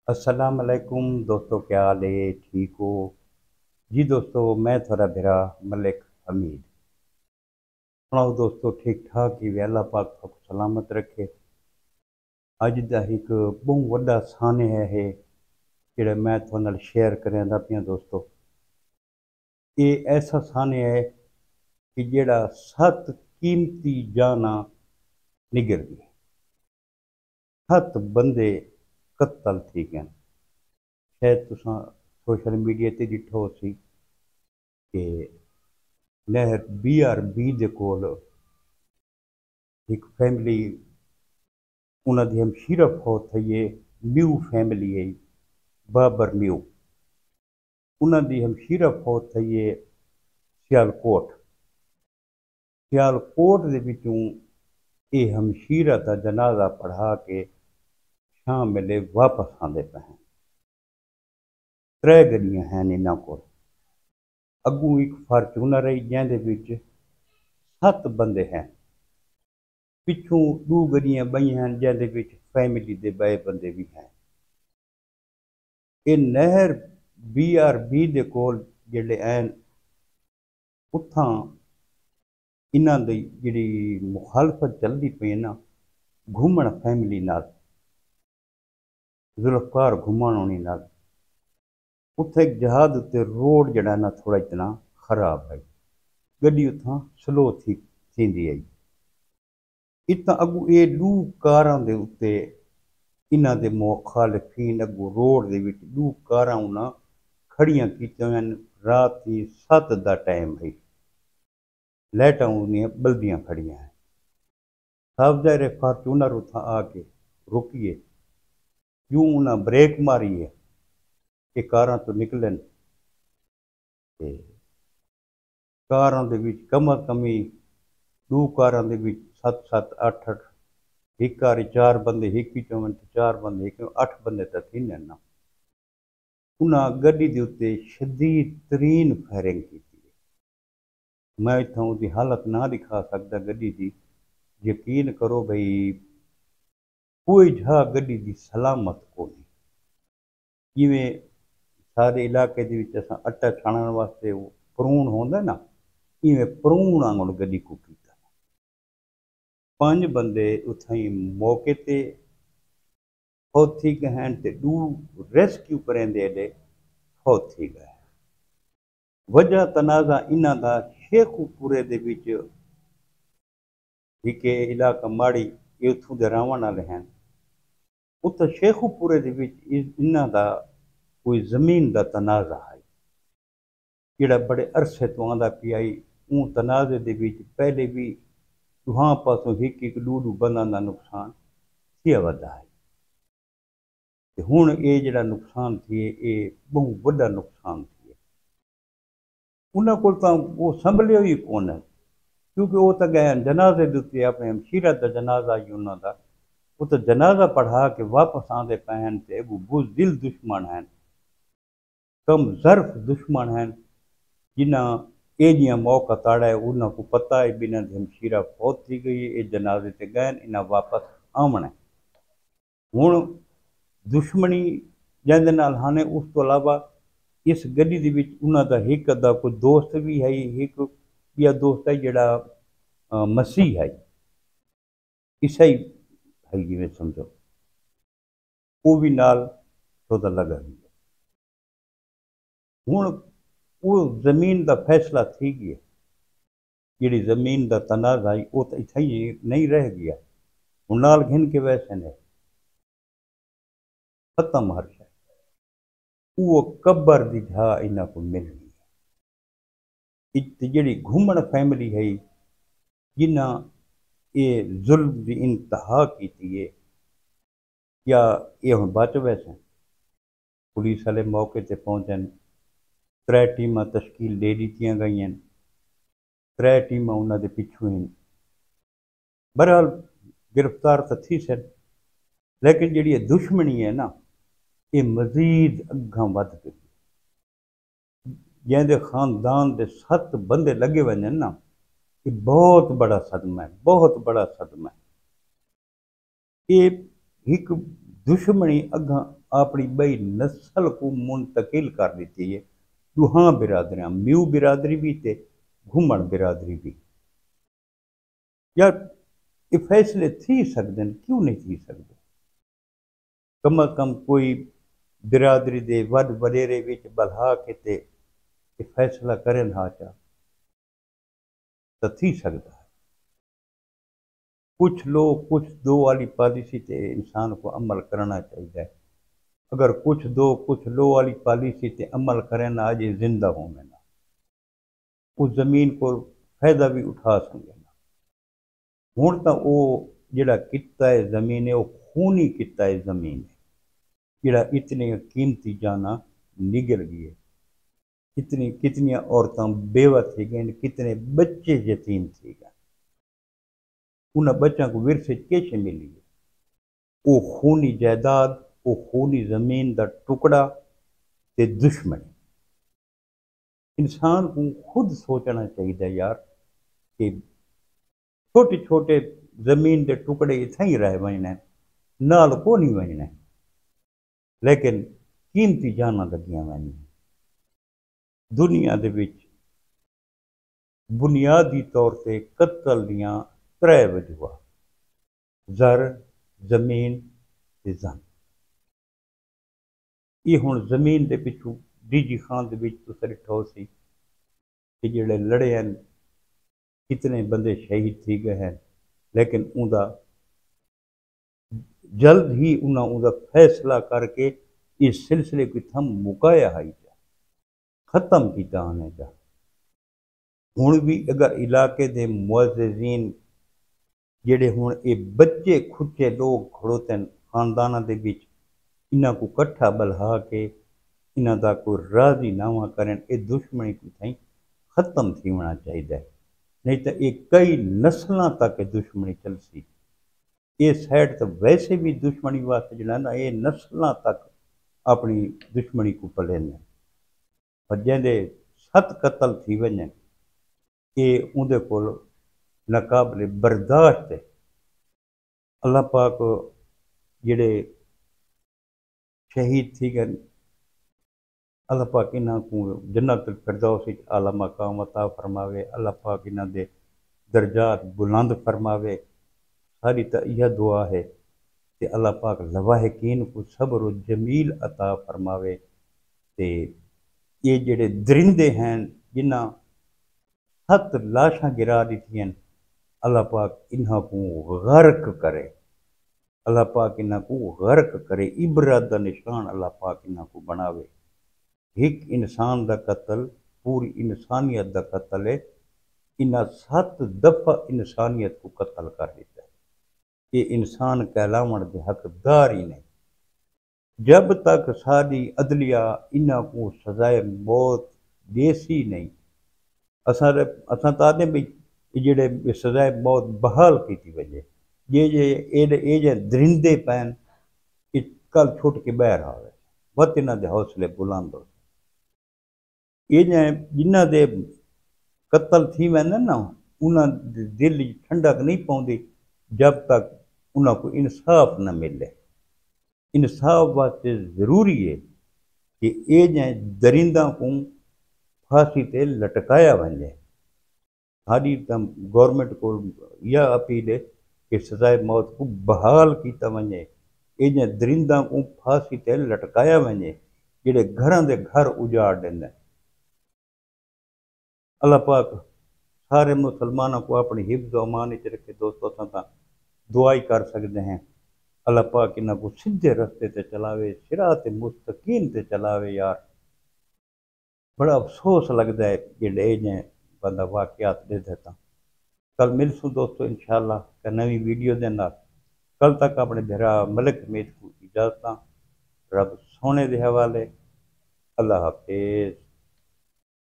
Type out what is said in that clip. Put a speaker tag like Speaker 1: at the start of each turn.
Speaker 1: अस्सलाम वालेकुम दोस्तों, क्या हाल है? ठीक हो जी? दोस्तों, मैं थोड़ा बिरा मलिक हमीद। सुनाओ दोस्तों, ठीक ठाक ही वे? अल्लाह पाक आपको सलामत रखे। अज का एक बहुत वड्डा सान्या है जिहड़ा मैं तुहाडे नाल शेयर करां पिया दोस्तों। ये ऐसा सान्या है कि जिहड़ा 7 कीमती जाना निगर गए, 7 बंदे कत्ल थी गए। शायद तुसां सोशल मीडिया ते ॾिठो सी कि नहर BRB दे कोल एक फैमिली, उन्हां दी हमशीरा फौत थई है। म्यू फैमिली है, बाबर म्यू। उन्हां दी हमशीरा फौत थई है सियालकोट। सियालकोट दे विचों ये हमशीरा दा जनाजा पढ़ा के शाम वेले वापस आंदे पे हैं। 3 गड्डियां हैं इन्हां कोल। अगू एक फार्चूनर है जिंदे विच 7 बंदे हैं। पिछों 2 गड्डियां बई हैं जिंदे विच फैमिली दे 2 बंदे भी हैं। ये नहर BRB दे कोल जिहड़े हैं, उत्थां इन्हां दी जिहड़ी मुखालफत चलदी पई ना घूमण फैमिली नाल, जुल्फकार घूमण होनी नाल, उत्थे एक जहाज उत्ते रोड जिहड़ा ना थोड़ा इतना खराब है। गड्डी उत्थां स्लो थींदी आई। इतां अगू ये 2 कारां दे उत्ते इन्हां दे मुखालफीन अगू रोड दे विच 2 कारां उन्हां खड़ियां कीतियां हन। रात दी 7 दा टाइम है। लाइटां उन्दियां बलदियां खड़ियां हैं। साहब ज़ाहिर फार्चूनर उत्थां आके रुकिए, यूं उन्हां ब्रेक मारी है कि कारां तो निकलन। ते कारां दे विच कम अज कम 2 कारां दे विच 7-7 8-8, एक कार 4 बंदे हिक विच होवन ते 4 बंदे हिक, 8 बंदे तां थी ना। उन्हां गड्डी दे उत्ते शदीद तरीन फायरिंग की। मैं इत्थों उसकी हालत ना दिखा सकता गड्डी की। यकीन करो भाई, कोई जहा गड्डी की सलामत को नहीं। जिमें सारे इलाके असां अट्टा छाणण वास्ते वो परूण होंदा ना, इवें परूण आंगुर गड्डी को कीता। 5 बंदे उथां ही मौके ते फौत थी गए हैं ते 2 रेस्क्यू करेंदे एडे फौत थी गए। वजह तनाज़ा इन्हां दा शेखूपुरे दे विच एक इलाका माड़ी, ये उत्थों दे रहण वाले हैं। उत्थे शेखूपुरे दे विच इन्हां दा कोई ज़मीन दा तनाज़ा है जिहड़ा बड़े अरसे तो आंदा पिया। उन तनाज़े दे विच पहले भी दुहां पासों हिक हिक 2-2 बंदां दा नुकसान थिया वदा है। ते हुण ये जिहड़ा नुकसान थिए, ये बहुत वड्डा नुकसान थिए। उन्हां कोल तां वो संभलियो ही कोन, क्योंकि वो तो गए जनाजे दे उत्ते अपने हमशीरा दा जनाजा ही उन्हां दा। वो तो जनाजा पढ़ा के वापस आंदे पे हैं ते अगू बुज़दिल दुश्मन हैं, कम ज़र्फ दुश्मन हैं, जिन्हां ए जियां मौका ताड़ा है। उन्हां को पता है भी इन्हां दी हमशीरा फौत थी गई है, ये जनाजे ते गए, इन्हां वापस आवण है। हुण दुश्मनी जंहिंदे नाल हाने उस तो अलावा इस गड्डी दे विच उन्हां दा हिक अद्धा कोई दोस्त भी है। हिक ॿिया दोस्त है जिहड़ा मसीह है, ईसाई है, जिवें समझो वो भी नाल सौदा लगा हुई है। हुण वो ज़मीन का फैसला थी गया, जिहड़ी ज़मीन का तनाज़ा है वो तो इत्थे ही नहीं रह गया। हुण नाल घिन के वैसे ने खत्म हर शय। वो कब्र की जहा इन्हां को मिलनी है। इत्ते जिहड़ी घूमण फैमिली है, जिन्हां ये जुल्म की इंतहा की है, या ये हुण बच वैसे। पुलिस वाले मौके ते पहुंचन, 3 टीमां तश्कील दे दित्तियां गई। 3 टीमां उन्हां दे पिछों ही बहरहाल गिरफ्तार तो थी सन, लेकिन जिहड़ी दुश्मनी है ना, ये मजीद अग्गां वध गई। जैसे खानदान के 7 बंदे लगे वजन ना, ये बहुत बड़ा सदमा है, बहुत बड़ा सदमा है। ये एक दुश्मनी अग्गां اپنی بئی نسل کو منتقل کر دیتی ہے دوہاں برادریاں میو برادری بھی تے گھمن برادری بھی یار یہ فیصلے تھی سکتے ہیں کیوں نہیں تھی سکتے کم از کم کوئی برادری دے وڈ وڈیرے وچ بلہا کے تے یہ فیصلہ کرن ہا چا تو تھی سکتا ہے کچھ لوگ کچھ دو والی پالیسی تے انسان کو عمل کرنا چاہیے اگر کچھ دو کچھ لو والی پالیسی تے عمل کریں آج زندہ ہوں میں نا اس زمین کو فائدہ بھی اٹھا سکیں ہوں تو وہ جڑا کتا ہے زمین ہے وہ خونی کتا ہے زمین ہے جڑا اتنی قیمتی جانا نگل گئی ہے کتنی عورتیں بیوہ تھی گئیں کتنے بچے یتیم تھی گئے انہاں بچوں کو ورثے کیش ملی ہے وہ خونی جائیداد وہ خونی زمین دا ٹکڑا تے دشمنی انسان کو خود سوچنا چاہیے یار کہ چھوٹے چھوٹے زمین دے ٹکڑے اتھا ہی رہ وجنے نال کو نہیں وجنے لیکن قیمتی جانا لگیاں وجنے دنیا دے وچ بنیادی طور تے قتل دیاں 3 وجوہ زر زمین تے زن یہ ہن زمین دے پچھوں ڈیجی خان دے وچ تو ڈٹھو سی کہ جڑے لڑے ہیں کتنے بندے شہید تھی گئے ہیں لیکن اوندا جلد ہی انہاں فیصلہ کر کے اس سلسلے کو تھم مکایا ہائی جا ختم کیتا آنے جا ہن بھی اگر علاقے دے معززین جڑے ہن اے بچے کھچے لوگ کھڑوتے ہیں خاندانہ دے وچ انہاں کو کٹھا بلہا کے انہاں دا کوئی راضی نامہ کریں اے دشمنی کو تھیں ختم تھی ہونا چاہیے نہیں تو یہ کئی نسلاں تک دشمنی چل سی یہ سائڈ تو ویسے بھی دشمنی واسطے جڑا نا یہ نسلاں تک اپنی دشمنی کو پلیں اور جہاں 7 قتل تھی وجیں یہ اندے کول ناقابل برداشت ہے اللہ پاک جڑے شہید تھی گئے اللہ پاک انہاں کو جنت الفردوس اعلیٰ مقام عطا فرماوے اللہ پاک انہاں دے درجات بلند فرماوے ساری تا یہ دعا ہے کہ اللہ پاک لواحقین کو صبر و جمیل عطا فرماوے تے یہ جڑے درندے ہیں جنہاں 7 لاشاں گرا دیتی ہیں اللہ پاک انہاں کو غرق کرے اللہ پاک انہاں کو غرق کرے عبرت دا نشان اللہ پاک انہاں کو بناوے ایک انسان دا قتل پوری انسانیت دا قتل ہے انہاں 7 دفعہ انسانیت کو قتل کر دیتا ہے یہ انسان کہلاون دے حقدار ہی نہیں جب تک ساری عدلیہ انہاں کو سزائے موت دیسی نہیں اساں تا دے بھی جڑے سزائے موت بحال کیتی وجے یہ درندے پین کل چھٹ کے باہر آوے بہت انہاں دے حوصلے بلند ہو یہ جنہاں دے قتل تھی ویندے نا انہاں دے دل ٹھنڈک نہیں پوندی جب تک انہاں کو انصاف نہ ملے انصاف واسطے ضروری ہے کہ یہ درنداں کو پھانسی تے لٹکایا ونجے ساری گورنمنٹ کو یہ اپیل ہے کہ سزائے موت کو بحال کیتا ونجے یہ درنداں کو پھانسی تے لٹکایا ونجے جڑے گھراں دے گھر اجاڑ دیندے اللہ پاک سارے مسلمانوں کو اپنی حفظ و امان وچ رکھے دوستو اساں دعائی کر سکتے ہیں اللہ پاک انہاں کو سیدھے رستے تے چلاوے صراط مستقیم تے چلاوے یار بڑا افسوس لگتا ہے کہ بندہ واقعات دے دیتا کل ملسوں دوستو انشاءاللہ کہ نوی ویڈیو دے نال کل تک اپنے بھرا ملک حمید کو اجازت رب سونے دے حوالے اللہ حافظ